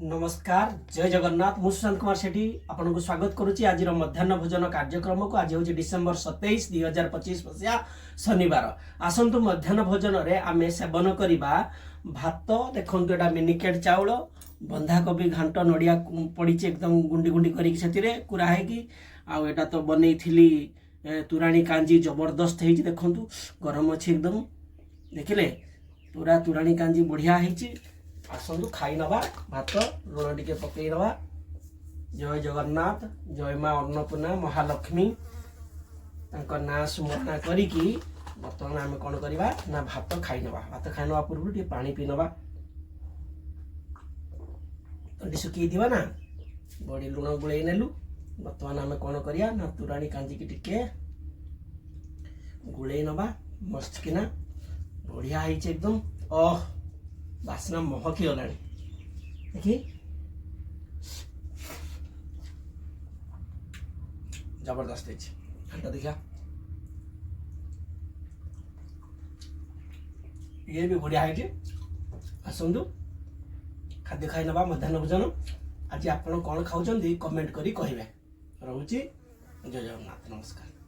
नमस्कार जय जगन्नाथ मु सुशांत कुमार सेठी आपन को स्वागत करुच्ची आज मध्याह्न भोजन कार्यक्रम को आज हूँ डिसेम्बर 27 2025 मसीहा शनिवार आसतु मध्याह्न भोजन रे आमे सेवन करवा भात देखु एटा मिनिकेट चाउल बंधाकोबी घांट नड़िया पड़ी एकदम गुंडी गुंडी करके कुराहे कि आटा तो बनई थी तुराणी कांजी जबरदस्त है देखु गरम अच्छी एकदम देखिले पूरा तुराणी कांजी बढ़िया है आसतु खाई नवा भात लुण टिके पकई नवा। जय जगन्नाथ जय माँ अन्नपूर्णा महालक्ष्मी ना स्मरणा करिकी बर्तमान आम कौन करवा ना भात खाई नवा। भात खाई नवा पूर्व टे पानी पी नवा तंडी सुखी दिवा ना बड़ी लुण गुड़े नेलु। बर्तमान आम कौन करिया ना तुराणी कांजी की टिके गुड़े नवा मस्त किना बढ़िया है एकदम ओह बासना महकी गला देखी जबरदस्त घंटा देखा ये भी बढ़िया है आसतु खाद्य खाई नवा मध्याह्न भोजन। आज आप कौन खाऊं कमेंट करी कहे रोचे। जय जगन्नाथ नमस्कार।